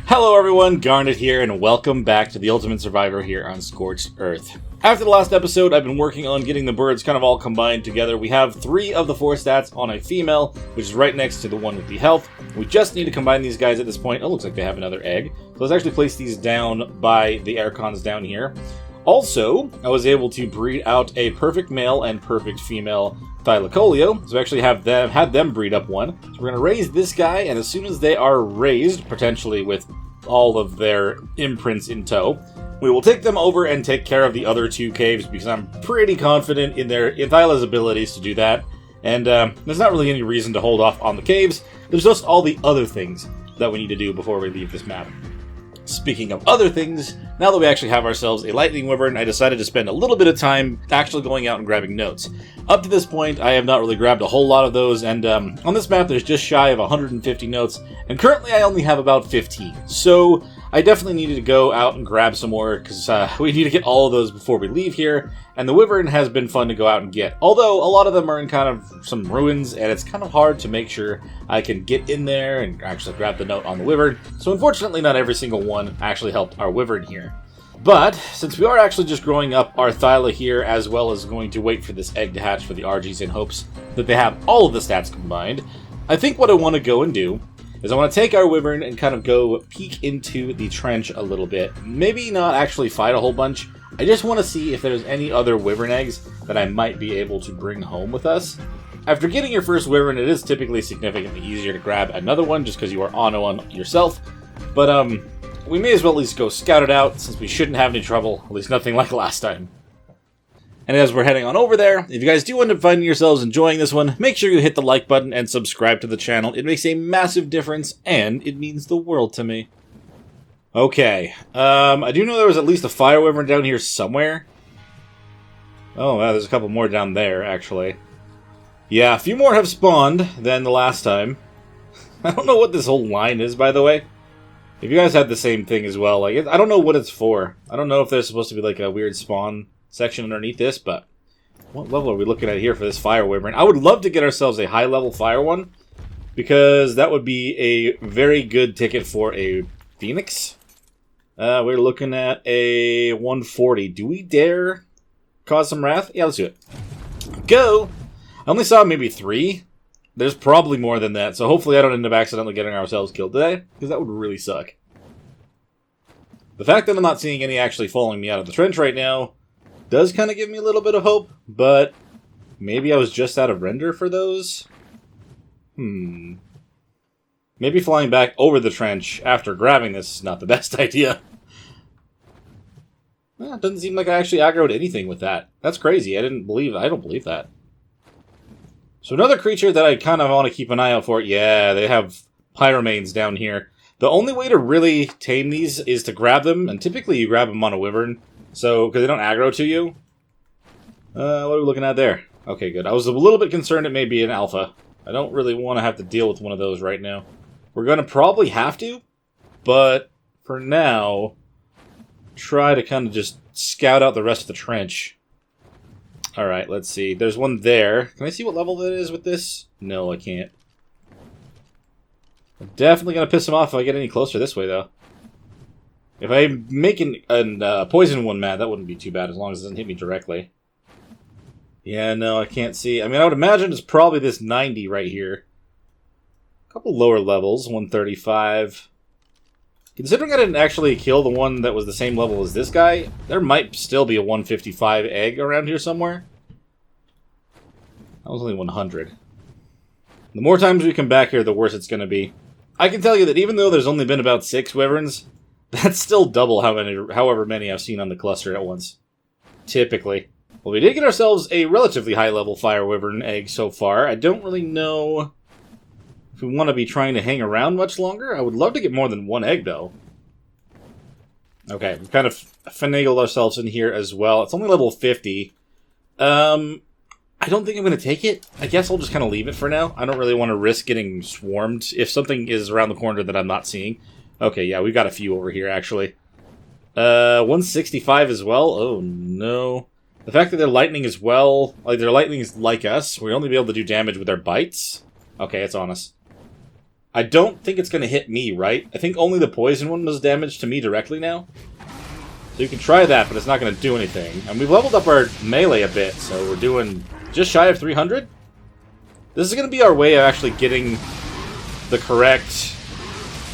Hello everyone, Garnet here, and welcome back to the Ultimate Survivor here on Scorched Earth. After the last episode, I've been working on getting the birds kind of all combined together. We have 3 of the 4 stats on a female, which is right next to the one with the health. We just need to combine these guys at this point. Oh, looks like they have another egg. So let's actually place these down by the ARKs down here. Also, I was able to breed out a perfect male and perfect female Thylacoleo, so I actually had them breed up one. So we're going to raise this guy, and as soon as they are raised, potentially with all of their imprints in tow, we will take them over and take care of the other 2 caves, because I'm pretty confident in Thyla's abilities to do that. And there's not really any reason to hold off on the caves. There's just all the other things that we need to do before we leave this map. Speaking of other things, now that we actually have ourselves a lightning wyvern, I decided to spend a little bit of time actually going out and grabbing notes. Up to this point, I have not really grabbed a whole lot of those, and on this map there's just shy of 150 notes, and currently I only have about 15. So I definitely needed to go out and grab some more, because we need to get all of those before we leave here, and the wyvern has been fun to go out and get. Although a lot of them are in kind of some ruins, and it's kind of hard to make sure I can get in there and actually grab the note on the wyvern. So unfortunately not every single one actually helped our wyvern here. But since we are actually just growing up our Thyla here, as well as going to wait for this egg to hatch for the RGs in hopes that they have all of the stats combined, I think what I want to go and do is I want to take our wyvern and kind of go peek into the trench a little bit. Maybe not actually fight a whole bunch. I just want to see if there's any other wyvern eggs that I might be able to bring home with us. After getting your first wyvern, it is typically significantly easier to grab another one just because you are on one yourself. But we may as well at least go scout it out, since we shouldn't have any trouble, at least nothing like last time. And as we're heading on over there, if you guys do end up finding yourselves enjoying this one, make sure you hit the like button and subscribe to the channel. It makes a massive difference, and it means the world to me. Okay, I do know there was at least a fire wyvern down here somewhere. Oh, wow, there's a couple more down there, actually. Yeah, a few more have spawned than the last time. I don't know what this whole line is, by the way. If you guys had the same thing as well, like, I don't know what it's for. I don't know if there's supposed to be like a weird spawn section underneath this, but what level are we looking at here for this fire wyvern? I would love to get ourselves a high level fire one, because that would be a very good ticket for a phoenix. We're looking at a 140. Do we dare cause some wrath? Yeah, let's do it. Go! I only saw maybe 3. There's probably more than that, so hopefully I don't end up accidentally getting ourselves killed today, because that would really suck. The fact that I'm not seeing any actually following me out of the trench right now does kind of give me a little bit of hope, but maybe I was just out of render for those? Maybe flying back over the trench after grabbing this is not the best idea. Well, it doesn't seem like I actually aggroed anything with that. That's crazy. I don't believe that. So another creature that I kind of want to keep an eye out for. Yeah, they have pyromanes down here. The only way to really tame these is to grab them, and typically you grab them on a wyvern, so because they don't aggro to you. What are we looking at there? Okay, good. I was a little bit concerned it may be an alpha. I don't really want to have to deal with one of those right now. We're going to probably have to, but for now, try to kind of just scout out the rest of the trench. Alright, let's see. There's one there. Can I see what level that is with this? No, I can't. I'm definitely going to piss him off if I get any closer this way, though. If I make a poison one mad, that wouldn't be too bad, as long as it doesn't hit me directly. Yeah, no, I can't see. I mean, I would imagine it's probably this 90 right here. A couple lower levels, 135. Considering I didn't actually kill the one that was the same level as this guy, there might still be a 155 egg around here somewhere. That was only 100. The more times we come back here, the worse it's going to be. I can tell you that even though there's only been about 6 wyverns, that's still double however many I've seen on the cluster at once. Typically. Well, we did get ourselves a relatively high-level fire wyvern egg so far. I don't really know if we want to be trying to hang around much longer. I would love to get more than 1 egg, though. Okay, we've kind of finagled ourselves in here as well. It's only level 50. I don't think I'm going to take it. I guess I'll just kind of leave it for now. I don't really want to risk getting swarmed if something is around the corner that I'm not seeing. Okay, yeah, we've got a few over here, actually. 165 as well? Oh, no. The fact that they're lightning as well, like their lightning is like us, we only be able to do damage with their bites. Okay, it's on us. I don't think it's going to hit me, right? I think only the poison one was damaged to me directly now. So you can try that, but it's not going to do anything. And we've leveled up our melee a bit, so we're doing just shy of 300. This is going to be our way of actually getting the correct...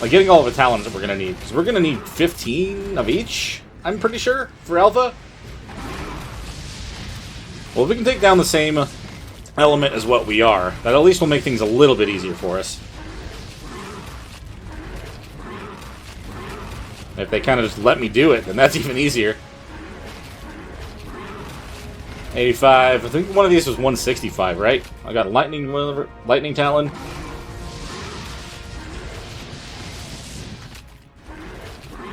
Like, getting all of the talents that we're going to need. Because we're going to need 15 of each, I'm pretty sure, for Alpha. Well, if we can take down the same element as what we are, that at least will make things a little bit easier for us. If they kind of just let me do it, then that's even easier. 85. I think one of these was 165, right? I got lightning talon.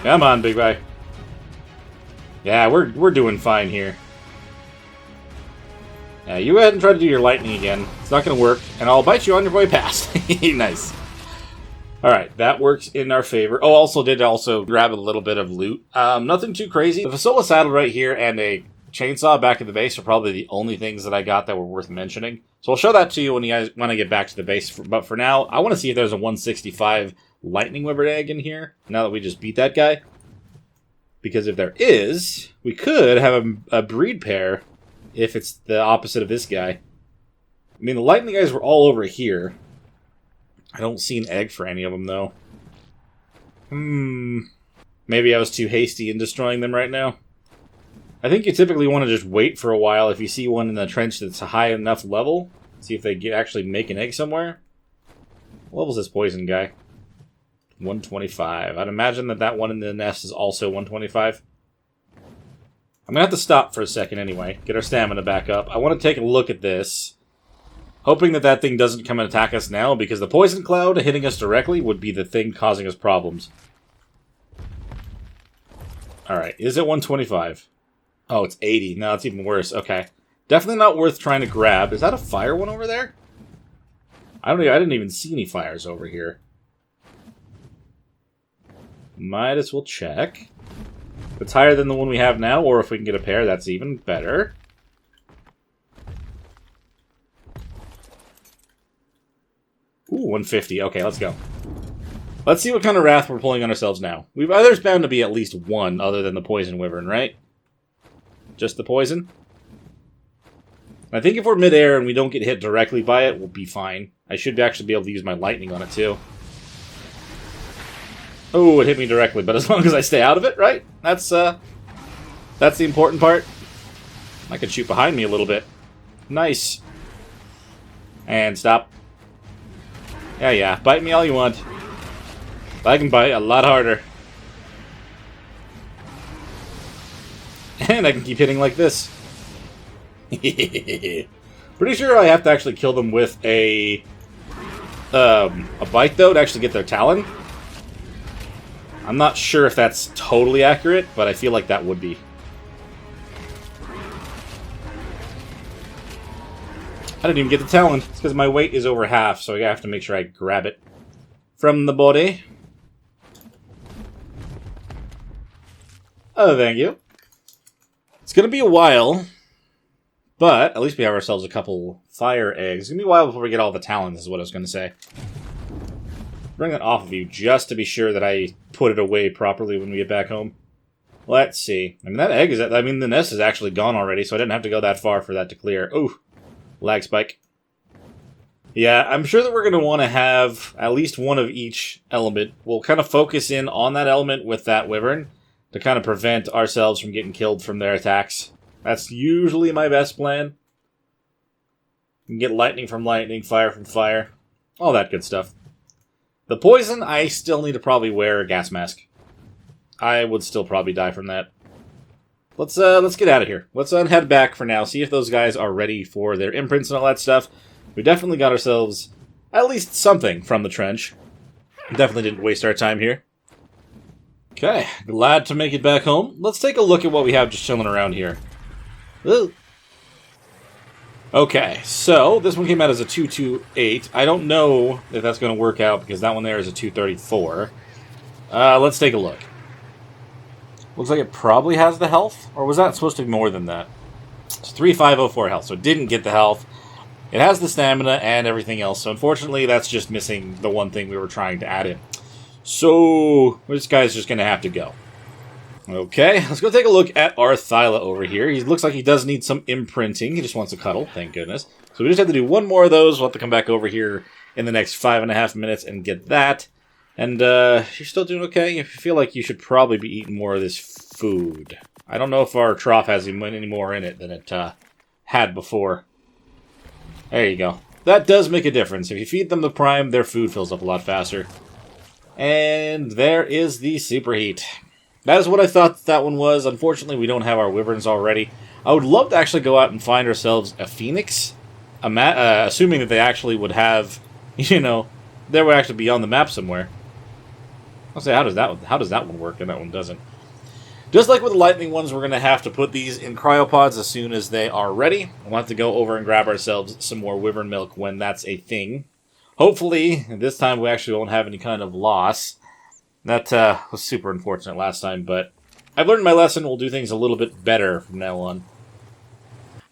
Come on, big guy. Yeah, we're doing fine here. Yeah, you go ahead and try to do your lightning again. It's not going to work, and I'll bite you on your way past. Nice. Alright, that works in our favor. Oh, also did grab a little bit of loot. Nothing too crazy. The Fasola saddle right here and a chainsaw back at the base are probably the only things that I got that were worth mentioning. So I'll show that to you when I get back to the base. But for now, I want to see if there's a 165 lightning wyvern egg in here, now that we just beat that guy. Because if there is, we could have a breed pair if it's the opposite of this guy. I mean, the lightning guys were all over here. I don't see an egg for any of them, though. Maybe I was too hasty in destroying them right now. I think you typically want to just wait for a while if you see one in the trench that's a high enough level. See if they actually make an egg somewhere. What level's this poison guy? 125. I'd imagine that one in the nest is also 125. I'm going to have to stop for a second anyway. Get our stamina back up. I want to take a look at this. Hoping that thing doesn't come and attack us now, because the poison cloud hitting us directly would be the thing causing us problems. Alright, is it 125? Oh, it's 80. No, it's even worse. Okay. Definitely not worth trying to grab. Is that a fire one over there? I didn't even see any fires over here. Might as well check. If it's higher than the one we have now, or if we can get a pair, that's even better. Ooh, 150. Okay, let's go. Let's see what kind of wrath we're pulling on ourselves now. There's bound to be at least one other than the poison wyvern, right? Just the poison? I think if we're midair and we don't get hit directly by it, we'll be fine. I should actually be able to use my lightning on it, too. Oh, it hit me directly, but as long as I stay out of it, right? That's the important part. I can shoot behind me a little bit. Nice. And stop. Yeah, bite me all you want. I can bite a lot harder. And I can keep hitting like this. Pretty sure I have to actually kill them with a bite, though, to actually get their talon. I'm not sure if that's totally accurate, but I feel like that would be. I didn't even get the talon. It's because my weight is over half, so I have to make sure I grab it from the body. Oh, thank you. It's going to be a while, but at least we have ourselves a couple fire eggs. It's going to be a while before we get all the talons, is what I was going to say. Bring that off of you just to be sure that I put it away properly when we get back home. Let's see. I mean, that egg is... I mean, the nest is actually gone already, so I didn't have to go that far for that to clear. Ooh. Lag spike. Yeah, I'm sure that we're going to want to have at least one of each element. We'll kind of focus in on that element with that wyvern to kind of prevent ourselves from getting killed from their attacks. That's usually my best plan. You can get lightning from lightning, fire from fire. All that good stuff. The poison, I still need to probably wear a gas mask. I would still probably die from that. Let's get out of here. Let's head back for now, see if those guys are ready for their imprints and all that stuff. We definitely got ourselves at least something from the trench. Definitely didn't waste our time here. Okay, glad to make it back home. Let's take a look at what we have just chilling around here. Ooh. Okay, so this one came out as a 228. I don't know if that's going to work out because that one there is a 234. Let's take a look. Looks like it probably has the health, or was that supposed to be more than that? It's 3504 health, so it didn't get the health. It has the stamina and everything else, so unfortunately that's just missing the one thing we were trying to add in. So, this guy's just going to have to go. Okay, let's go take a look at our Thyla over here. He looks like he does need some imprinting. He just wants a cuddle, thank goodness. So we just have to do one more of those. We'll have to come back over here in the next 5.5 minutes and get that. And you're still doing okay? I feel like you should probably be eating more of this food. I don't know if our trough has any more in it than it had before. There you go. That does make a difference. If you feed them the prime, their food fills up a lot faster. And there is the superheat. That is what I thought that one was. Unfortunately, we don't have our wyverns already. I would love to actually go out and find ourselves a phoenix. Assuming that they actually would have, you know, they would actually be on the map somewhere. I'll say, how does that one work and that one doesn't? Just like with the lightning ones, we're going to have to put these in cryopods as soon as they are ready. We'll have to go over and grab ourselves some more wyvern milk when that's a thing. Hopefully, this time we actually won't have any kind of loss. That was super unfortunate last time, but I've learned my lesson. We'll do things a little bit better from now on.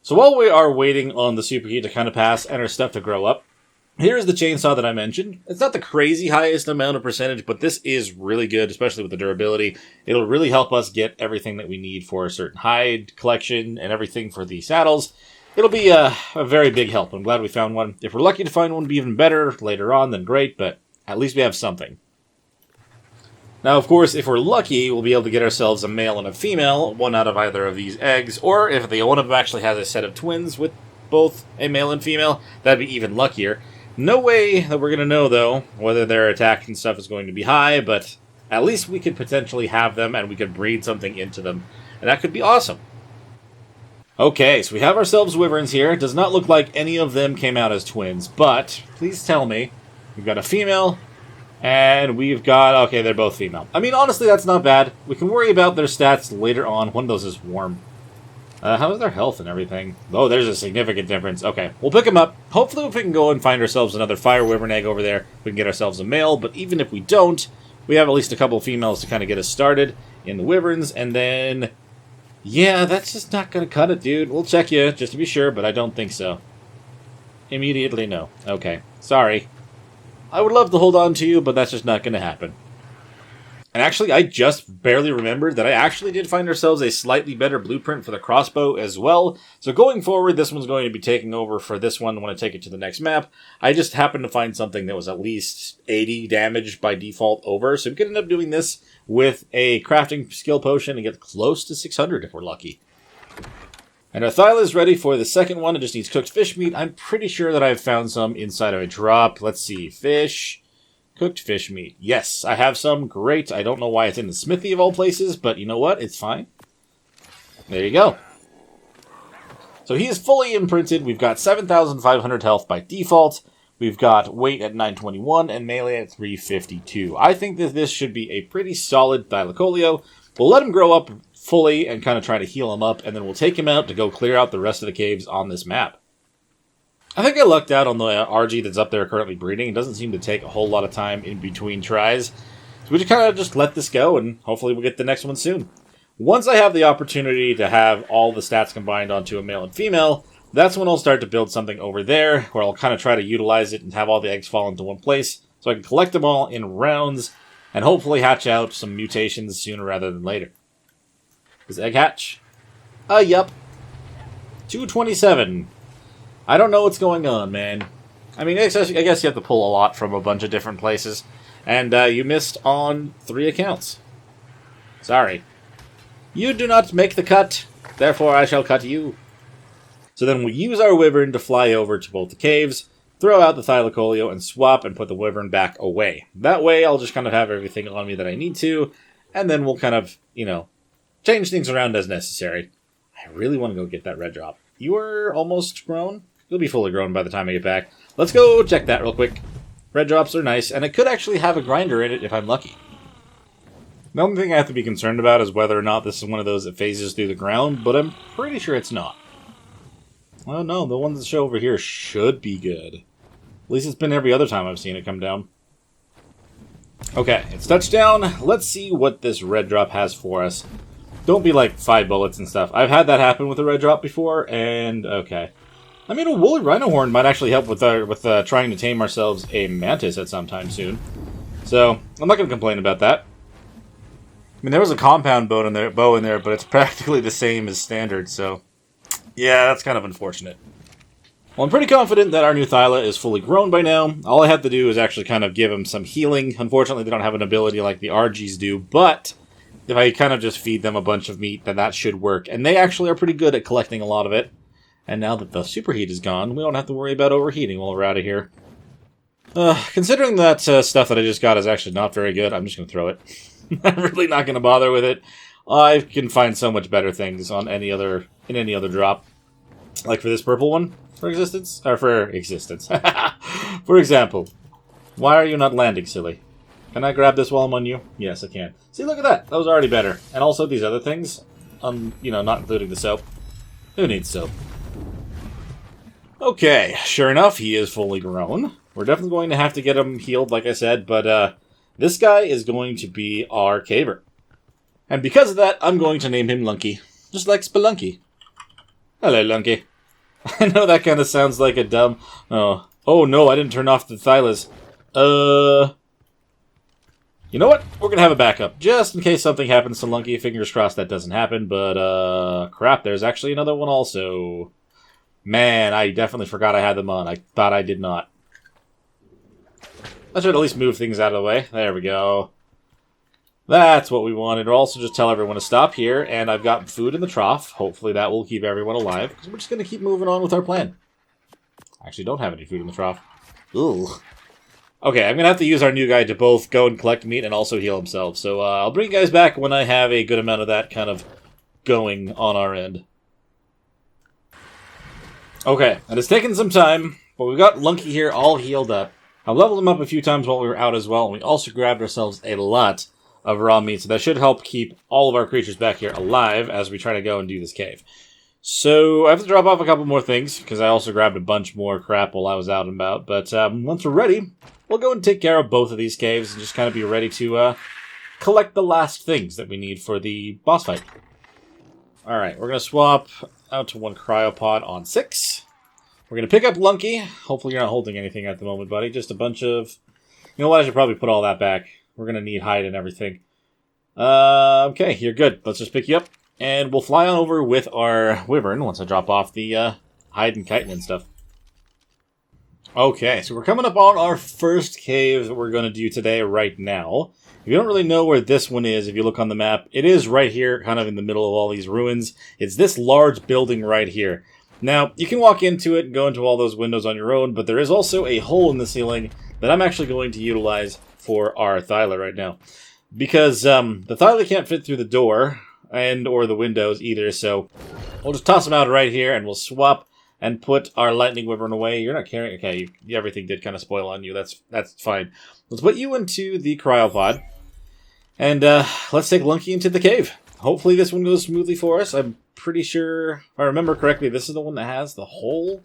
So while we are waiting on the superheat to kind of pass and our stuff to grow up, here's the chainsaw that I mentioned. It's not the crazy highest amount of percentage, but this is really good, especially with the durability. It'll really help us get everything that we need for a certain hide collection and everything for the saddles. It'll be a very big help. I'm glad we found one. If we're lucky to find one, it'll be even better later on, then great, but at least we have something. Now, of course, if we're lucky, we'll be able to get ourselves a male and a female, one out of either of these eggs, or if one of them actually has a set of twins with both a male and female, that'd be even luckier. No way that we're going to know, though, whether their attack and stuff is going to be high, but at least we could potentially have them, and we could breed something into them, and that could be awesome. Okay, so we have ourselves wyverns here. It does not look like any of them came out as twins, but please tell me we've got a female, and we've got... Okay, they're both female. I mean, honestly, that's not bad. We can worry about their stats later on. One of those is warm. How's their health and everything? Oh, there's a significant difference. Okay, we'll pick them up. Hopefully, if we can go and find ourselves another fire wyvern egg over there, we can get ourselves a male. But even if we don't, we have at least a couple of females to kind of get us started in the wyverns. And then, yeah, that's just not going to cut it, dude. We'll check you just to be sure, but I don't think so. Immediately, no. Okay, sorry. I would love to hold on to you, but that's just not going to happen. And actually, I just barely remembered that I actually did find ourselves a slightly better blueprint for the crossbow as well. So going forward, this one's going to be taking over for this one when I take it to the next map. I just happened to find something that was at least 80 damage by default over. So we could end up doing this with a crafting skill potion and get close to 600 if we're lucky. And our Thyla is ready for the second one. It just needs cooked fish meat. I'm pretty sure that I've found some inside of a drop. Let's see. Fish... Cooked fish meat. Yes, I have some. Great. I don't know why it's in the smithy of all places, but you know what? It's fine. There you go. So he is fully imprinted. We've got 7,500 health by default. We've got weight at 921 and melee at 352. I think that this should be a pretty solid Thylacoleo. We'll let him grow up fully and kind of try to heal him up, and then we'll take him out to go clear out the rest of the caves on this map. I think I lucked out on the RG that's up there currently breeding. It doesn't seem to take a whole lot of time in between tries. So we just kind of just let this go, and hopefully we'll get the next one soon. Once I have the opportunity to have all the stats combined onto a male and female, that's when I'll start to build something over there, where I'll kind of try to utilize it and have all the eggs fall into one place, so I can collect them all in rounds, and hopefully hatch out some mutations sooner rather than later. Does egg hatch? Yup. 227. I don't know what's going on, man. I mean, I guess you have to pull a lot from a bunch of different places. And you missed on 3 accounts. Sorry. You do not make the cut, therefore I shall cut you. So then we use our wyvern to fly over to both the caves, throw out the Thylacoleo, and swap and put the wyvern back away. That way I'll just kind of have everything on me that I need to, and then we'll kind of, change things around as necessary. I really want to go get that red drop. You are almost grown? You'll be fully grown by the time I get back. Let's go check that real quick. Red drops are nice, and it could actually have a grinder in it if I'm lucky. The only thing I have to be concerned about is whether or not this is one of those that phases through the ground, but I'm pretty sure it's not. Oh no, the one that show over here should be good. At least it's been every other time I've seen it come down. Okay, it's touchdown. Let's see what this red drop has for us. Don't be like 5 bullets and stuff. I've had that happen with a red drop before, and okay. I mean, a woolly rhino horn might actually help with trying to tame ourselves a mantis at some time soon. So, I'm not going to complain about that. I mean, there was a compound bow in there, but it's practically the same as standard, so... yeah, that's kind of unfortunate. Well, I'm pretty confident that our new Thyla is fully grown by now. All I have to do is actually kind of give him some healing. Unfortunately, they don't have an ability like the RGs do, but... if I kind of just feed them a bunch of meat, then that should work. And they actually are pretty good at collecting a lot of it. And now that the superheat is gone, we don't have to worry about overheating while we're out of here. Considering that stuff that I just got is actually not very good, I'm just going to throw it. I'm really not going to bother with it. I can find so much better things on any other drop. Like for this purple one, for existence? Or for existence. For example, why are you not landing, silly? Can I grab this while I'm on you? Yes, I can. See, look at that. That was already better. And also these other things, you know, not including the soap. Who needs soap? Okay, sure enough, he is fully grown. We're definitely going to have to get him healed, like I said, but this guy is going to be our caver. And because of that, I'm going to name him Lunky. Just like Spelunky. Hello, Lunky. I know that kind of sounds like a dumb... oh no, I didn't turn off the Thylas. You know what? We're going to have a backup, just in case something happens to Lunky. Fingers crossed that doesn't happen, but, crap, there's actually another one also. Man, I definitely forgot I had them on. I thought I did not. I should at least move things out of the way. There we go. That's what we wanted. Or also just tell everyone to stop here, and I've got food in the trough. Hopefully that will keep everyone alive, because we're just going to keep moving on with our plan. I actually don't have any food in the trough. Ugh. Okay, I'm going to have to use our new guy to both go and collect meat and also heal himself. So I'll bring you guys back when I have a good amount of that kind of going on our end. Okay, and it's taken some time, but we've got Lunky here all healed up. I leveled him up a few times while we were out as well, and we also grabbed ourselves a lot of raw meat, so that should help keep all of our creatures back here alive as we try to go and do this cave. So I have to drop off a couple more things, because I also grabbed a bunch more crap while I was out and about, but once we're ready, we'll go and take care of both of these caves and just kind of be ready to collect the last things that we need for the boss fight. Alright, we're going to swap out to one cryopod on 6. We're going to pick up Lunky. Hopefully you're not holding anything at the moment, buddy. Just a bunch of... you know what? I should probably put all that back. We're going to need hide and everything. Okay, you're good. Let's just pick you up. And we'll fly on over with our wyvern once I drop off the hide and chitin and stuff. Okay, so we're coming up on our first cave that we're going to do today right now. If you don't really know where this one is, if you look on the map, it is right here, kind of in the middle of all these ruins. It's this large building right here. Now, you can walk into it and go into all those windows on your own, but there is also a hole in the ceiling that I'm actually going to utilize for our Thyla right now. Because the Thyla can't fit through the door and or the windows either, so we'll just toss them out right here and we'll swap and put our lightning wyvern away. You're not carrying... okay, everything did kind of spoil on you. That's fine. Let's put you into the cryopod. And let's take Lunky into the cave. Hopefully this one goes smoothly for us. I'm pretty sure, if I remember correctly, this is the one that has the hole.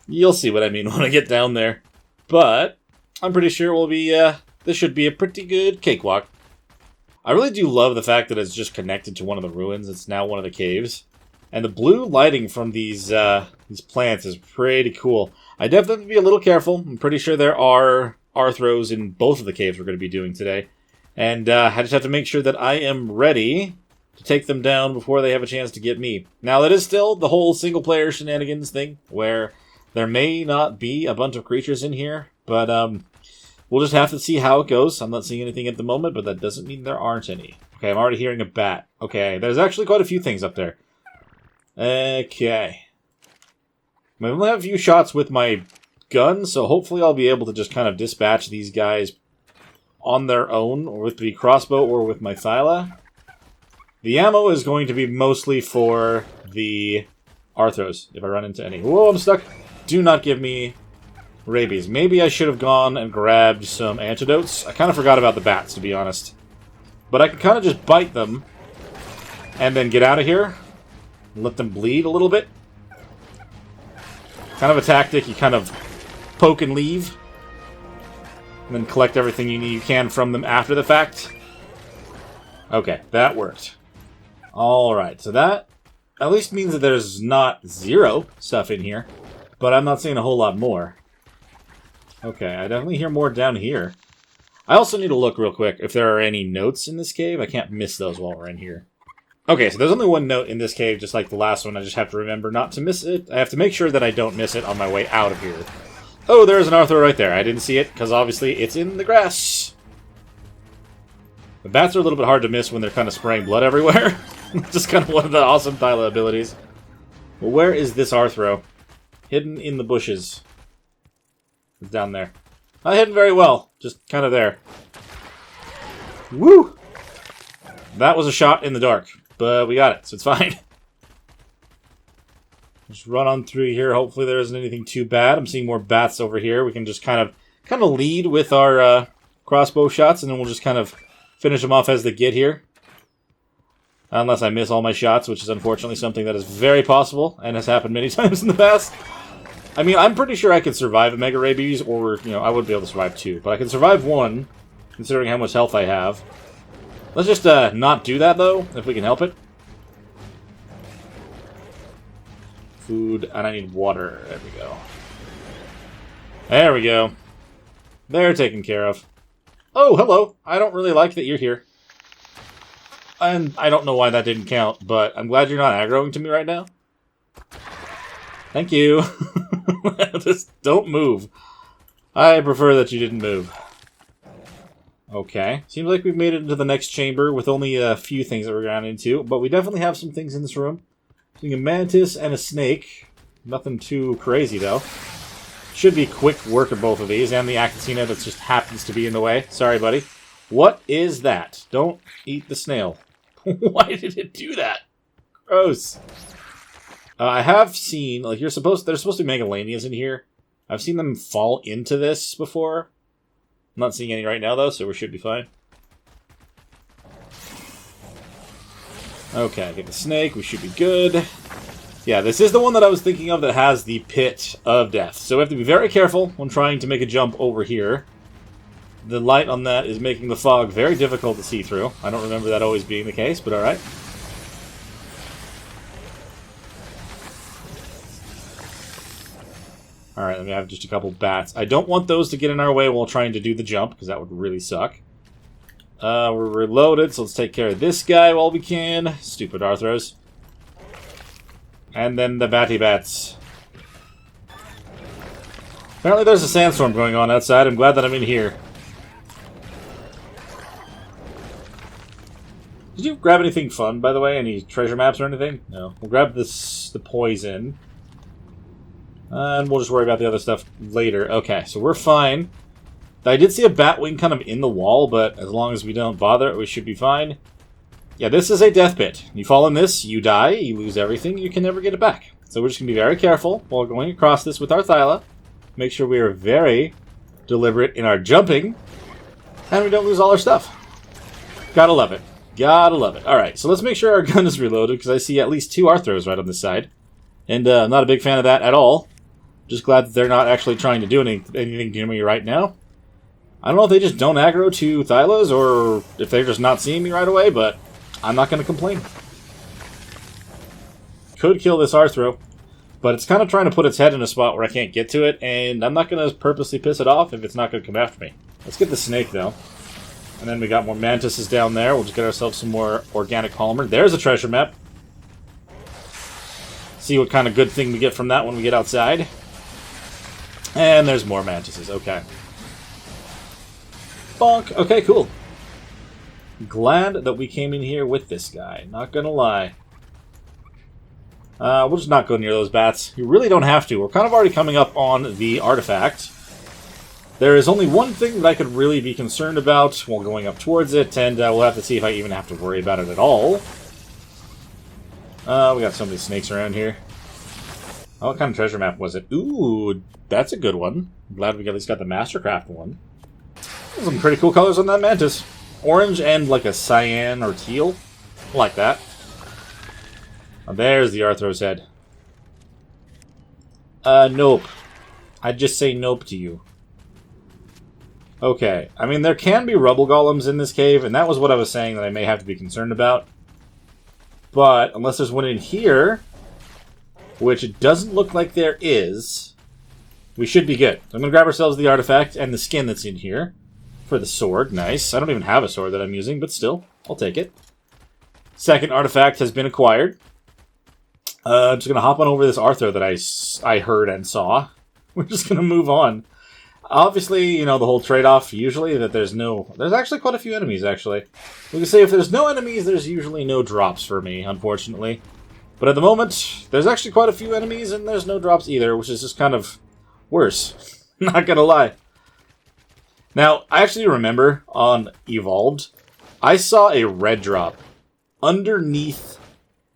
You'll see what I mean when I get down there. But I'm pretty sure we'll be, this should be a pretty good cakewalk. I really do love the fact that it's just connected to one of the ruins. It's now one of the caves. And the blue lighting from these plants is pretty cool. I definitely have to be a little careful. I'm pretty sure there are Arthros in both of the caves we're going to be doing today. And I just have to make sure that I am ready to take them down before they have a chance to get me. Now, that is still the whole single-player shenanigans thing, where there may not be a bunch of creatures in here, but we'll just have to see how it goes. I'm not seeing anything at the moment, but that doesn't mean there aren't any. Okay, I'm already hearing a bat. Okay, there's actually quite a few things up there. Okay. I only have a few shots with my gun, so hopefully I'll be able to just kind of dispatch these guys on their own, or with the crossbow, or with my Thyla. The ammo is going to be mostly for the Arthros, if I run into any. Whoa, I'm stuck! Do not give me rabies. Maybe I should have gone and grabbed some antidotes. I kind of forgot about the bats, to be honest. But I can kind of just bite them, and then get out of here, and let them bleed a little bit. Kind of a tactic, you kind of poke and leave. And then collect everything you can from them after the fact. Okay, that worked. Alright, so that at least means that there's not zero stuff in here. but I'm not seeing a whole lot more. Okay, I definitely hear more down here. I also need to look real quick if there are any notes in this cave. I can't miss those while we're in here. Okay, so there's only one note in this cave, just like the last one. I just have to remember not to miss it. I have to make sure that I don't miss it on my way out of here. Oh, there's an Arthro right there. I didn't see it, because obviously it's in the grass. The bats are a little bit hard to miss when they're kind of spraying blood everywhere. Just kind of one of the awesome Thyla abilities. Well, where is this Arthro? Hidden in the bushes. It's down there. Not hidden very well, just kind of there. Woo! That was a shot in the dark. But we got it, so it's fine. Just run on through here. Hopefully there isn't anything too bad. I'm seeing more bats over here. We can just kind of lead with our crossbow shots, and then we'll just kind of finish them off as they get here. Unless I miss all my shots, which is unfortunately something that is very possible, and has happened many times in the past. I mean, I'm pretty sure I could survive a Mega Rabies, or, you know, I would be able to survive two. But I can survive one, considering how much health I have. Let's just not do that, though, if we can help it. Food, and I need water. There we go. There we go. They're taken care of. Oh, hello. I don't really like that you're here. And I don't know why that didn't count, but I'm glad you're not aggroing to me right now. Thank you. Just don't move. I prefer that you didn't move. Okay. Seems like we've made it into the next chamber with only a few things that we're going into, but we definitely have some things in this room. Seeing a mantis and a snake. Nothing too crazy, though. Should be quick work of both of these, and the Acatina that just happens to be in the way. Sorry, buddy. What is that? Don't eat the snail. Why did it do that? Gross. I have seen, like, there's supposed to be Megalanias in here. I've seen them fall into this before. I'm not seeing any right now, though, so we should be fine. Okay, get the snake. We should be good. Yeah, this is the one that I was thinking of that has the Pit of Death. So we have to be very careful when trying to make a jump over here. The light on that is making the fog very difficult to see through. I don't remember that always being the case, but alright. Alright, let me have just a couple bats. I don't want those to get in our way while trying to do the jump, because that would really suck. We're reloaded, so let's take care of this guy while we can. Stupid Arthros. And then the batty bats. Apparently there's a sandstorm going on outside. I'm glad that I'm in here. Did you grab anything fun, by the way? Any treasure maps or anything? No. We'll grab the poison. And we'll just worry about the other stuff later. Okay, so we're fine. I did see a bat wing kind of in the wall, but as long as we don't bother, we should be fine. Yeah, this is a death pit. You fall in this, you die, you lose everything, you can never get it back. So we're just going to be very careful while going across this with our Thyla. Make sure we are very deliberate in our jumping, and we don't lose all our stuff. Gotta love it. Gotta love it. Alright, so let's make sure our gun is reloaded, because I see at least 2 Arthros right on this side. And I'm not a big fan of that at all. Just glad that they're not actually trying to do anything to me right now. I don't know if they just don't aggro to Thylas, or if they're just not seeing me right away, but I'm not going to complain. Could kill this Arthro, but it's kind of trying to put its head in a spot where I can't get to it, and I'm not going to purposely piss it off if it's not going to come after me. Let's get the snake, though. And then we got more mantises down there. We'll just get ourselves some more organic polymer. There's a treasure map. See what kind of good thing we get from that when we get outside. And there's more mantises. Okay. Bonk. Okay, cool. Glad that we came in here with this guy. Not gonna lie. We'll just not go near those bats. You really don't have to. We're kind of already coming up on the artifact. There is only one thing that I could really be concerned about while going up towards it, and we'll have to see if I even have to worry about it at all. We got so many snakes around here. Oh, what kind of treasure map was it? Ooh, that's a good one. I'm glad we at least got the Mastercraft one. There's some pretty cool colors on that mantis. Orange and like a cyan or teal. I like that. Oh, there's the Arthro's head. Nope. I'd just say nope to you. Okay. I mean, there can be rubble golems in this cave, and that was what I was saying that I may have to be concerned about. But, unless there's one in here, which it doesn't look like there is, we should be good. So I'm going to grab ourselves the artifact and the skin that's in here for the sword. Nice. I don't even have a sword that I'm using, but still, I'll take it. Second artifact has been acquired. I'm just going to hop on over this Arthur that I heard and saw. We're just going to move on. Obviously, you know, the whole trade-off usually that there's actually quite a few enemies, actually. We can say if there's no enemies, there's usually no drops for me, unfortunately. But at the moment, there's actually quite a few enemies and there's no drops either, which is just kind of worse. Not gonna lie. Now, I actually remember on Evolved, I saw a red drop underneath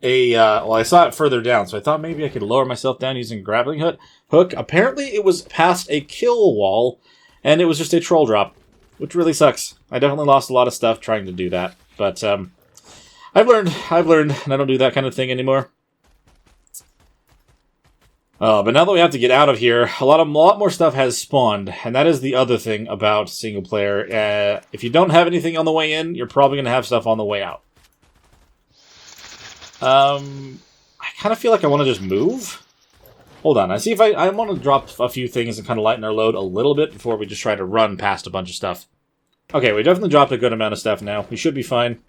well, I saw it further down, so I thought maybe I could lower myself down using a grappling hook. Apparently, it was past a kill wall, and it was just a troll drop, which really sucks. I definitely lost a lot of stuff trying to do that, but I've learned, and I don't do that kind of thing anymore. But now that we have to get out of here, a lot more stuff has spawned, and that is the other thing about single player. If you don't have anything on the way in, you're probably going to have stuff on the way out. I kind of feel like I want to just move. Hold on, I see if I want to drop a few things and kind of lighten our load a little bit before we just try to run past a bunch of stuff. Okay, we definitely dropped a good amount of stuff now. We should be fine.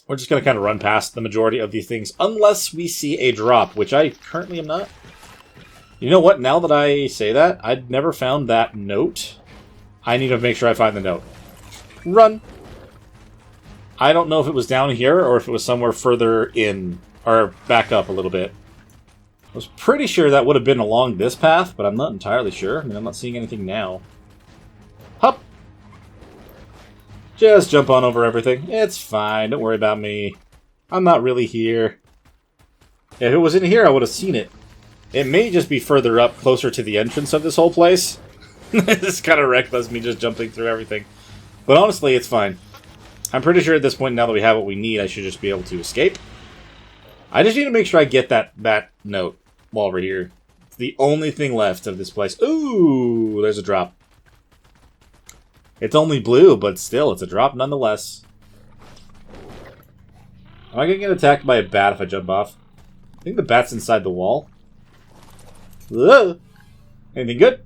We're just going to kind of run past the majority of these things, unless we see a drop, which I currently am not. You know what, now that I say that, I'd never found that note. I need to make sure I find the note. Run! I don't know if it was down here or if it was somewhere further in, or back up a little bit. I was pretty sure that would have been along this path, but I'm not entirely sure. I mean, I'm not seeing anything now. Hop! Just jump on over everything. It's fine, don't worry about me. I'm not really here. If it was in here, I would have seen it. It may just be further up, closer to the entrance of this whole place. This kind of reckless, me just jumping through everything. But honestly, it's fine. I'm pretty sure at this point, now that we have what we need, I should just be able to escape. I just need to make sure I get that note while we're here. It's the only thing left of this place. Ooh, there's a drop. It's only blue, but still, it's a drop nonetheless. Am I going to get attacked by a bat if I jump off? I think the bat's inside the wall. Ugh. Anything good?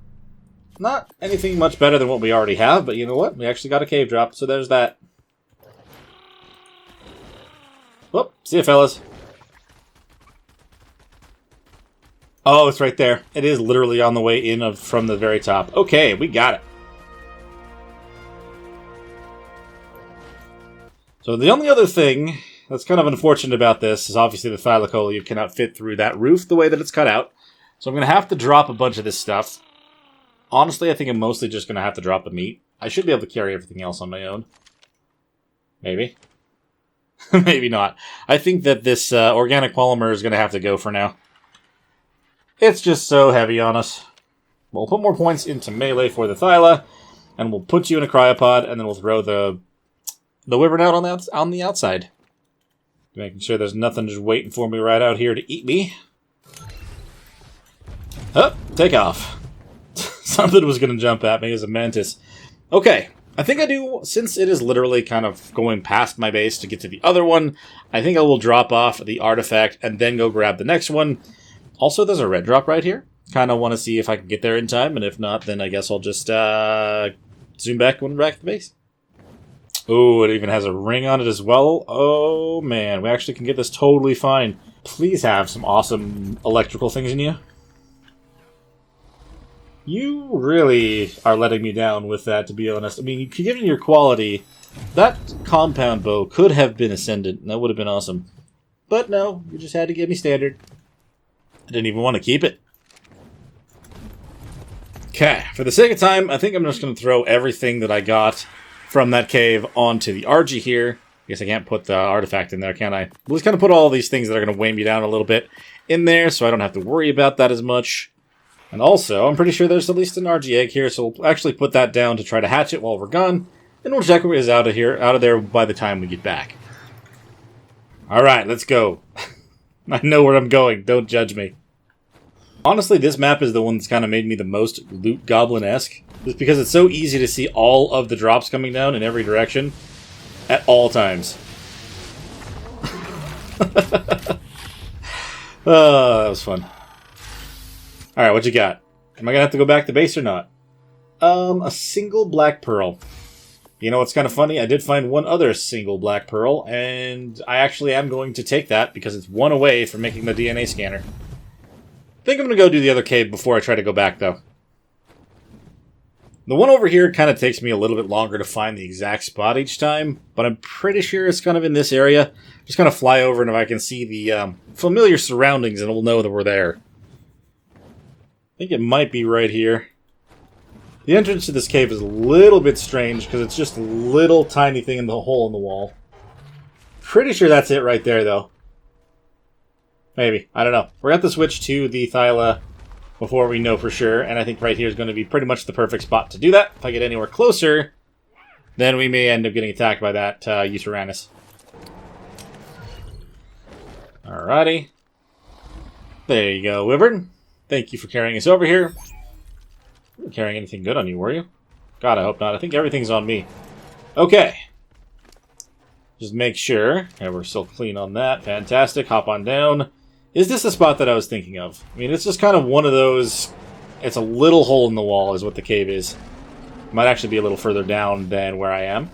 Not anything much better than what we already have, but you know what? We actually got a cave drop, so there's that. Whoop, see ya, fellas. Oh, it's right there. It is literally on the way in from the very top. Okay, we got it. So the only other thing that's kind of unfortunate about this is obviously the thylacoleo cannot fit through that roof the way that it's cut out. So I'm going to have to drop a bunch of this stuff. Honestly, I think I'm mostly just going to have to drop the meat. I should be able to carry everything else on my own. Maybe. Maybe not. I think that this organic polymer is going to have to go for now. It's just so heavy on us. We'll put more points into melee for the Thyla, and we'll put you in a cryopod, and then we'll throw the wyvern out on the outside. Making sure there's nothing just waiting for me right out here to eat me. Oh, take off. Something was going to jump at me as a mantis. Okay, I think I do, since it is literally kind of going past my base to get to the other one, I think I will drop off the artifact and then go grab the next one. Also, there's a red drop right here. Kind of want to see if I can get there in time, and if not, then I guess I'll just zoom back when we're back to the base. Oh, it even has a ring on it as well. Oh, man, we actually can get this totally fine. Please have some awesome electrical things in you. You really are letting me down with that, to be honest. I mean, given your quality, that compound bow could have been ascendant, and that would have been awesome. But no, you just had to give me standard. I didn't even want to keep it. Okay, for the sake of time, I think I'm just going to throw everything that I got from that cave onto the RG here. I guess I can't put the artifact in there, can I? We'll just kind of put all these things that are going to weigh me down a little bit in there, so I don't have to worry about that as much. And also, I'm pretty sure there's at least an RG egg here, so we'll actually put that down to try to hatch it while we're gone, and we'll check what is out of there by the time we get back. Alright, let's go. I know where I'm going, don't judge me. Honestly, this map is the one that's kind of made me the most loot goblin-esque, just because it's so easy to see all of the drops coming down in every direction at all times. Oh, that was fun. Alright, what you got? Am I gonna have to go back to base or not? A single black pearl. You know what's kind of funny? I did find one other single black pearl, and I actually am going to take that because it's one away from making the DNA scanner. I think I'm going to go do the other cave before I try to go back, though. The one over here kind of takes me a little bit longer to find the exact spot each time, but I'm pretty sure it's kind of in this area. Just kind of fly over, and if I can see the familiar surroundings, and we'll know that we're there. I think it might be right here. The entrance to this cave is a little bit strange, because it's just a little tiny thing in the hole in the wall. Pretty sure that's it right there, though. Maybe. I don't know. We're going to have to switch to the Thyla before we know for sure, and I think right here is going to be pretty much the perfect spot to do that. If I get anywhere closer, then we may end up getting attacked by that Uranus. Alrighty. There you go, Wyvern. Thank you for carrying us over here. You weren't carrying anything good on you, were you? God, I hope not. I think everything's on me. Okay. Just make sure. Okay, we're still clean on that. Fantastic. Hop on down. Is this the spot that I was thinking of? I mean, it's just kind of one of those... It's a little hole in the wall is what the cave is. Might actually be a little further down than where I am.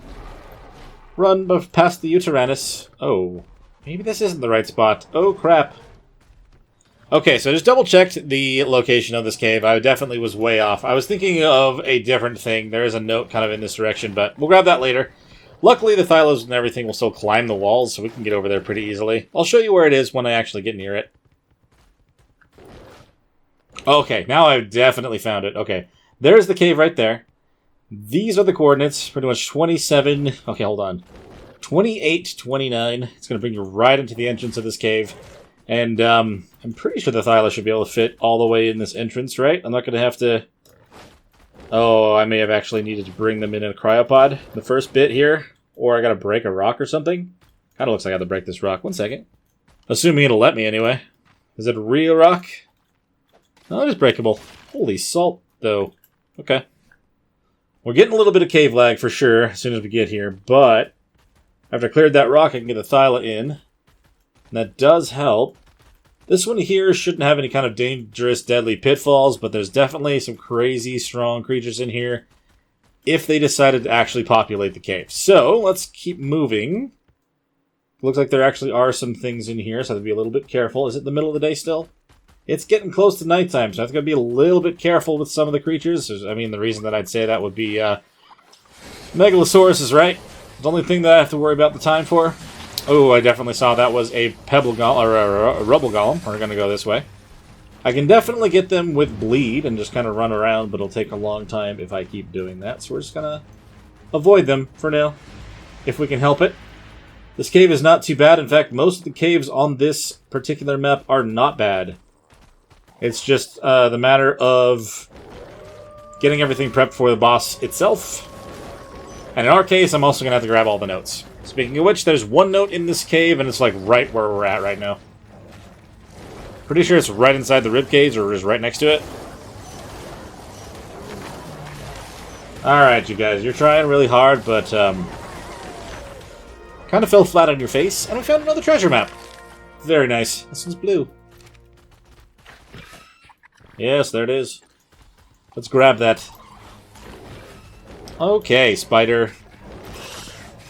Run past the Uranus. Oh. Maybe this isn't the right spot. Oh, crap. Okay, so I just double-checked the location of this cave. I definitely was way off. I was thinking of a different thing. There is a note kind of in this direction, but we'll grab that later. Luckily, the Thylos and everything will still climb the walls, so we can get over there pretty easily. I'll show you where it is when I actually get near it. Okay, now I've definitely found it. Okay, there's the cave right there. These are the coordinates, pretty much 27... Okay, hold on. 28, 29. It's going to bring you right into the entrance of this cave. And I'm pretty sure the Thyla should be able to fit all the way in this entrance, right? I'm not going to have to... Oh, I may have actually needed to bring them in a cryopod. The first bit here. Or I got to break a rock or something. Kind of looks like I have to break this rock. 1 second. Assuming it'll let me anyway. Is it a real rock? Oh, it is breakable. Holy salt, though. Okay. We're getting a little bit of cave lag for sure as soon as we get here. But after I cleared that rock, I can get the Thyla in. And that does help. This one here shouldn't have any kind of dangerous, deadly pitfalls, but there's definitely some crazy, strong creatures in here if they decided to actually populate the cave. So, let's keep moving. Looks like there actually are some things in here, so I have to be a little bit careful. Is it the middle of the day still? It's getting close to nighttime, so I have to be a little bit careful with some of the creatures. I mean, the reason that I'd say that would be Megalosaurus is right. The only thing that I have to worry about the time for. Oh, I definitely saw that was a pebble golem, or a rubble golem. We're going to go this way. I can definitely get them with bleed and just kind of run around, but it'll take a long time if I keep doing that. So we're just going to avoid them for now, if we can help it. This cave is not too bad. In fact, most of the caves on this particular map are not bad. It's just the matter of getting everything prepped for the boss itself. And in our case, I'm also going to have to grab all the notes. Speaking of which, there's one note in this cave, and it's like right where we're at right now. Pretty sure it's right inside the ribcage, or is right next to it. Alright, you guys, you're trying really hard, but kind of fell flat on your face, and we found another treasure map. Very nice. This one's blue. Yes, there it is. Let's grab that. Okay, spider.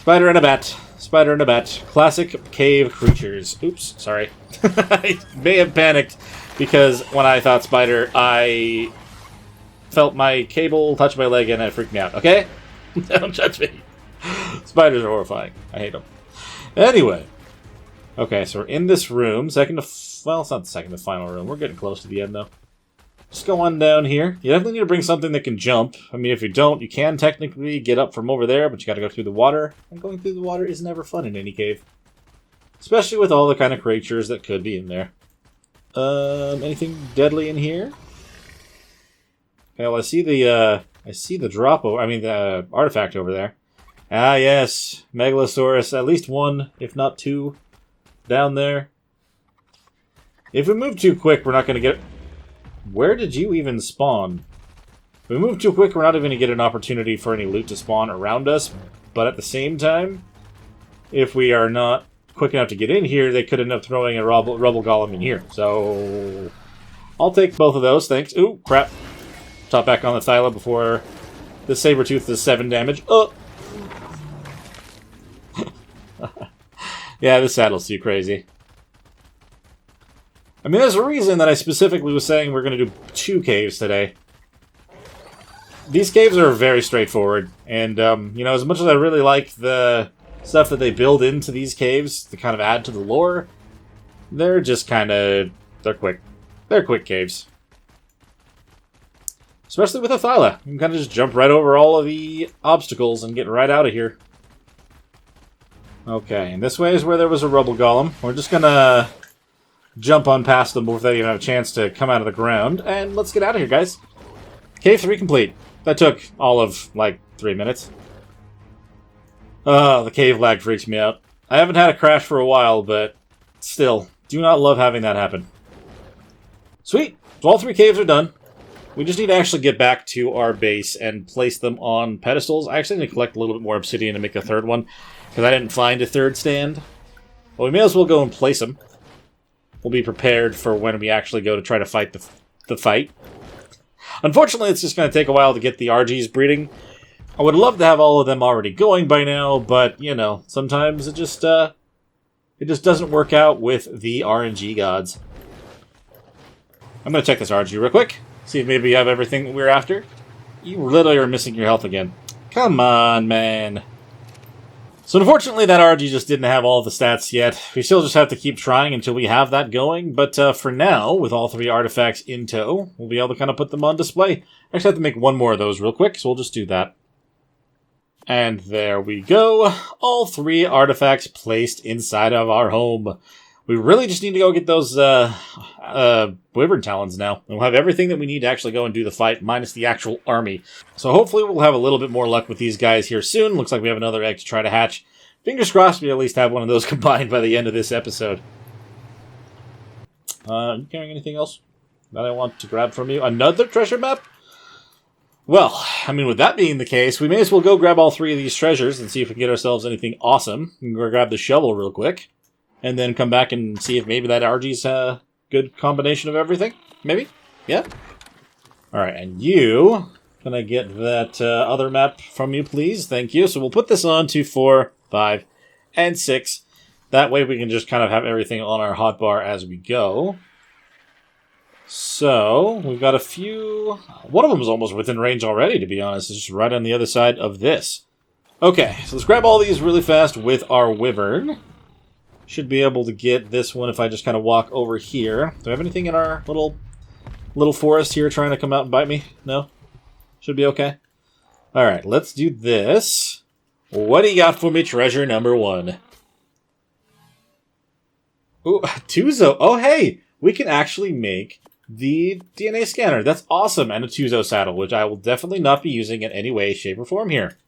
Spider and a bat. Spider and a bat. Classic cave creatures. Oops, sorry. I may have panicked because when I thought spider, I felt my cable touch my leg and it freaked me out. Okay? Don't judge me. Spiders are horrifying. I hate them. Anyway. Okay, so we're in this room. Well, it's not the second to final room. We're getting close to the end, though. Just go on down here. You definitely need to bring something that can jump. I mean, if you don't, you can technically get up from over there, but you gotta go through the water. And going through the water is never fun in any cave. Especially with all the kind of creatures that could be in there. Anything deadly in here? Okay, well, I see the drop over, the artifact over there. Ah, yes. Megalosaurus. At least one, if not two, down there. If we move too quick, we're not gonna get... Where did you even spawn? If we move too quick, we're not even going to get an opportunity for any loot to spawn around us. But at the same time, if we are not quick enough to get in here, they could end up throwing a rubble golem in here. So, I'll take both of those, thanks. Ooh, crap. Top back on the Thyla before the Sabertooth does 7 damage. Oh! Yeah, this saddle's too crazy. I mean, there's a reason that I specifically was saying we're going to do 2 caves today. These caves are very straightforward, and, you know, as much as I really like the stuff that they build into these caves to kind of add to the lore, they're just kind of... they're quick. They're quick caves. Especially with a Thyla. You can kind of just jump right over all of the obstacles and get right out of here. Okay, and this way is where there was a rubble golem. We're just gonna jump on past them before they even have a chance to come out of the ground, and let's get out of here, guys. Cave 3 complete. That took all of, like, 3 minutes. Oh, the cave lag freaks me out. I haven't had a crash for a while, but still, do not love having that happen. Sweet! So all 3 caves are done. We just need to actually get back to our base and place them on pedestals. I actually need to collect a little bit more obsidian to make a 3rd one, because I didn't find a 3rd stand. Well, we may as well go and place them. We'll be prepared for when we actually go to try to fight the fight. Unfortunately, it's just going to take a while to get the RGs breeding. I would love to have all of them already going by now, but, you know, sometimes it just doesn't work out with the RNG gods. I'm going to check this RG real quick. See if maybe you have everything that we're after. You literally are missing your health again. Come on, man. So unfortunately, that RG just didn't have all the stats yet. We still just have to keep trying until we have that going. But for now, with all 3 artifacts in tow, we'll be able to kind of put them on display. I actually have to make 1 more of those real quick, so we'll just do that. And there we go. All 3 artifacts placed inside of our home. We really just need to go get those Wyvern Talons now. And we'll have everything that we need to actually go and do the fight, minus the actual army. So hopefully we'll have a little bit more luck with these guys here soon. Looks like we have another egg to try to hatch. Fingers crossed we at least have one of those combined by the end of this episode. Are you carrying anything else that I want to grab from you? Another treasure map? Well, I mean, with that being the case, we may as well go grab all 3 of these treasures and see if we can get ourselves anything awesome. We can go grab the shovel real quick. And then come back and see if maybe that RG's a good combination of everything. Maybe? Yeah? Alright, and you... Can I get that other map from you, please? Thank you. So we'll put this on to 4, 5, and 6. That way we can just kind of have everything on our hotbar as we go. So, we've got a few... One of them is almost within range already, to be honest. It's just right on the other side of this. Okay, so let's grab all these really fast with our Wyvern. Should be able to get this one if I just kind of walk over here. Do I have anything in our little forest here trying to come out and bite me? No? Should be okay. Alright, let's do this. What do you got for me, treasure number 1? Ooh, Tuzo. Oh, hey! We can actually make the DNA scanner. That's awesome. And a Tuzo saddle, which I will definitely not be using in any way, shape, or form here.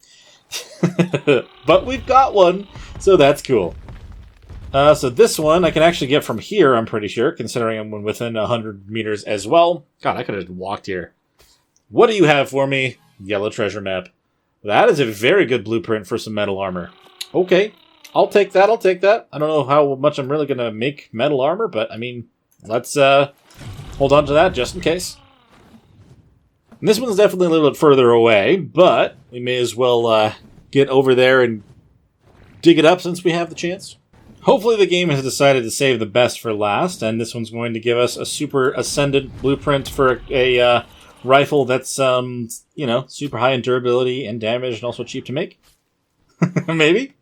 But we've got one, so that's cool. So this one I can actually get from here, I'm pretty sure, considering I'm within 100 meters as well. God, I could have walked here. What do you have for me? Yellow treasure map. That is a very good blueprint for some metal armor. Okay, I'll take that, I'll take that. I don't know how much I'm really going to make metal armor, but, I mean, let's hold on to that just in case. And this one's definitely a little bit further away, but we may as well get over there and dig it up since we have the chance. Hopefully the game has decided to save the best for last, and this one's going to give us a super ascendant blueprint for a rifle that's, you know, super high in durability and damage and also cheap to make. Maybe?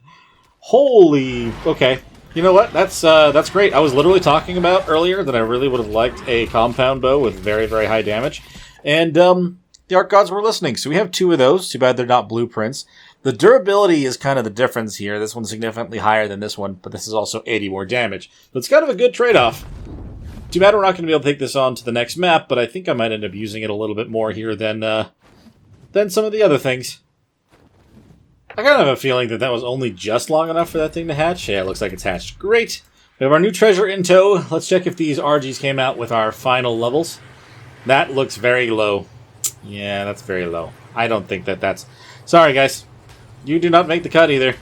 Holy... Okay. You know what? That's great. I was literally talking about earlier that I really would have liked a compound bow with very, very high damage. And, the ARK gods were listening, so we have 2 of those. Too bad they're not blueprints. The durability is kind of the difference here. This one's significantly higher than this one, but this is also 80 more damage. So it's kind of a good trade-off. Too bad we're not going to be able to take this on to the next map, but I think I might end up using it a little bit more here than some of the other things. I kind of have a feeling that that was only just long enough for that thing to hatch. Yeah, it looks like it's hatched. Great! We have our new treasure in tow. Let's check if these RGs came out with our final levels. That looks very low. Yeah, that's very low. I don't think that's... Sorry, guys. You do not make the cut either.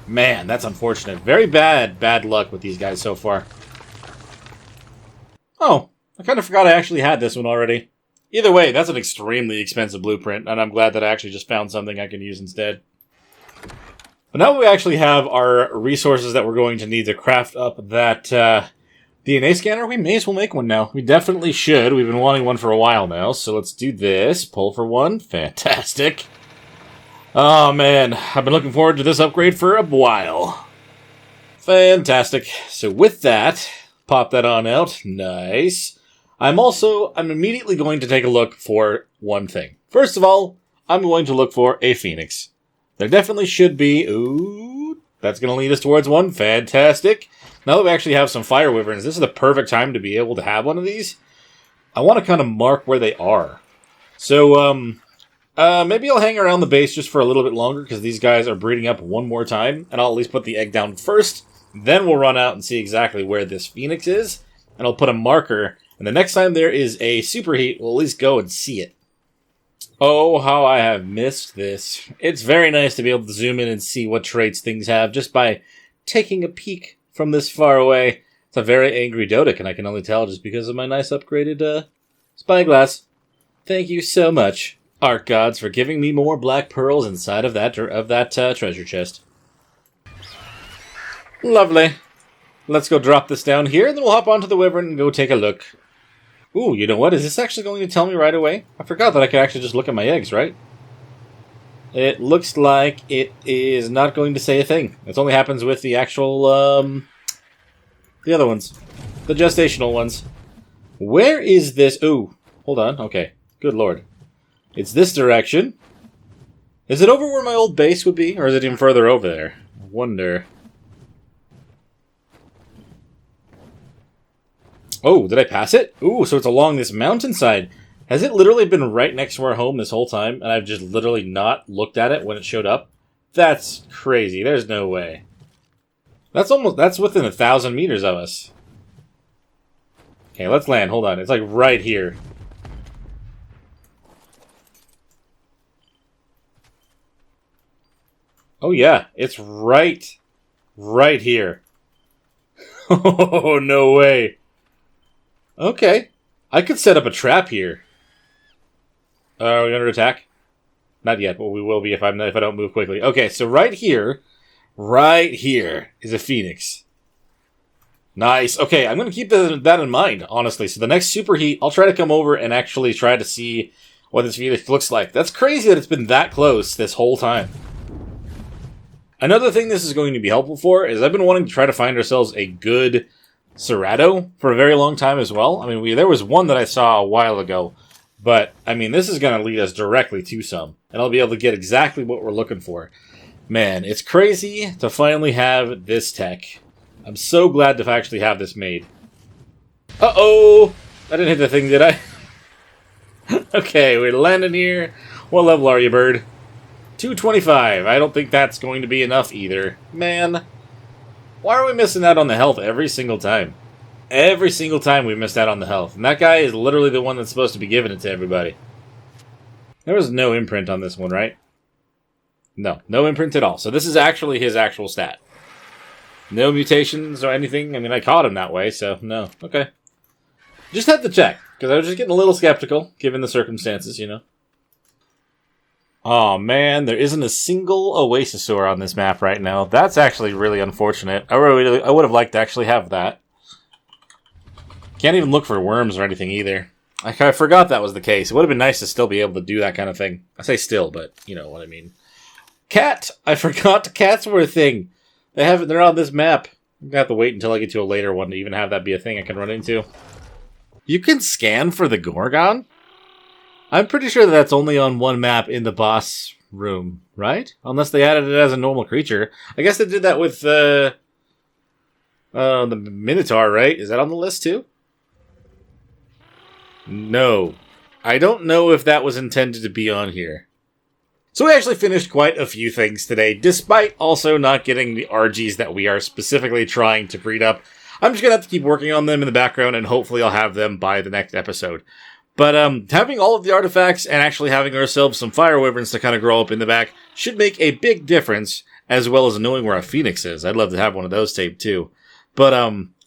Man, that's unfortunate. Very bad luck with these guys so far. Oh, I kind of forgot I actually had this one already. Either way, that's an extremely expensive blueprint, and I'm glad that I actually just found something I can use instead. But now we actually have our resources that we're going to need to craft up that DNA scanner. We may as well make one now. We definitely should. We've been wanting one for a while now, so let's do this. Pull for one. Fantastic. Oh man, I've been looking forward to this upgrade for a while. Fantastic. So with that, pop that on out. Nice. I'm immediately going to take a look for one thing. First of all, I'm going to look for a phoenix. There definitely should be. Ooh, that's going to lead us towards one. Fantastic. Now that we actually have some fire wyverns, this is the perfect time to be able to have one of these. I want to kind of mark where they are. So, maybe I'll hang around the base just for a little bit longer because these guys are breeding up one more time. And I'll at least put the egg down first. Then we'll run out and see exactly where this phoenix is. And I'll put a marker. And the next time there is a superheat, we'll at least go and see it. Oh, how I have missed this. It's very nice to be able to zoom in and see what traits things have just by taking a peek from this far away. It's a very angry Dodic, and I can only tell just because of my nice upgraded spyglass. Thank you so much, ARK gods, for giving me more black pearls inside of that treasure chest. Lovely. Let's go drop this down here, and then we'll hop onto the wyvern and go take a look. Ooh, you know what? Is this actually going to tell me right away? I forgot that I could actually just look at my eggs, right? It looks like it is not going to say a thing. It only happens with the actual, the other ones. The gestational ones. Where is this? Ooh, hold on. Okay. Good lord. It's this direction. Is it over where my old base would be? Or is it even further over there? I wonder. Oh, did I pass it? Ooh, so it's along this mountainside. Has it literally been right next to our home this whole time, and I've just literally not looked at it when it showed up? That's crazy. There's no way. That's within 1,000 meters of us. Okay, let's land. Hold on. It's like right here. Oh yeah, it's right here. Oh, no way. Okay. I could set up a trap here. Are we under attack? Not yet, but we will be if I don't move quickly. Okay, so right here is a phoenix. Nice. Okay, I'm going to keep that in mind, honestly. So the next superheat, I'll try to come over and actually try to see what this phoenix looks like. That's crazy that it's been that close this whole time. Another thing this is going to be helpful for is I've been wanting to try to find ourselves a good Cerrado for a very long time as well. I mean, there was one that I saw a while ago, but I mean, this is going to lead us directly to some, and I'll be able to get exactly what we're looking for. Man, it's crazy to finally have this tech. I'm so glad to actually have this made. Uh-oh! I didn't hit the thing, did I? Okay, we're landing here. What level are you, bird? 225. I don't think that's going to be enough either. Man. Why are we missing out on the health every single time? Every single time we missed out on the health. And that guy is literally the one that's supposed to be giving it to everybody. There was no imprint on this one, right? No imprint at all. So this is actually his actual stat. No mutations or anything. I mean, I caught him that way, so no. Okay. Just had to check, because I was just getting a little skeptical, given the circumstances, you know. Oh man, there isn't a single Oasisaur on this map right now. That's actually really unfortunate. I would have liked to actually have that. Can't even look for worms or anything either. I forgot that was the case. It would have been nice to still be able to do that kind of thing. I say still, but you know what I mean. Cat! I forgot cats were a thing. They're on this map. I'm gonna have to wait until I get to a later one to even have that be a thing I can run into. You can scan for the Gorgon? I'm pretty sure that's only on one map in the boss room, right? Unless they added it as a normal creature. I guess they did that with the Minotaur, right? Is that on the list too? No. I don't know if that was intended to be on here. So we actually finished quite a few things today, despite also not getting the RGs that we are specifically trying to breed up. I'm just going to have to keep working on them in the background, and hopefully I'll have them by the next episode. But having all of the artifacts and actually having ourselves some fire wyverns to kind of grow up in the back should make a big difference, as well as knowing where a phoenix is. I'd love to have one of those taped too. But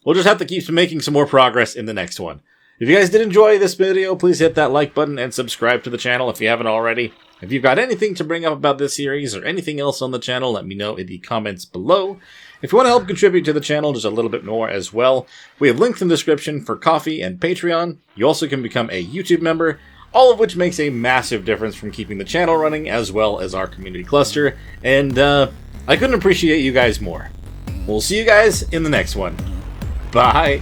we'll just have to keep making some more progress in the next one. If you guys did enjoy this video, please hit that like button and subscribe to the channel if you haven't already. If you've got anything to bring up about this series or anything else on the channel, let me know in the comments below. If you want to help contribute to the channel just a little bit more as well, we have links in the description for Ko-fi and Patreon. You also can become a YouTube member, all of which makes a massive difference from keeping the channel running as well as our community cluster. And I couldn't appreciate you guys more. We'll see you guys in the next one. Bye!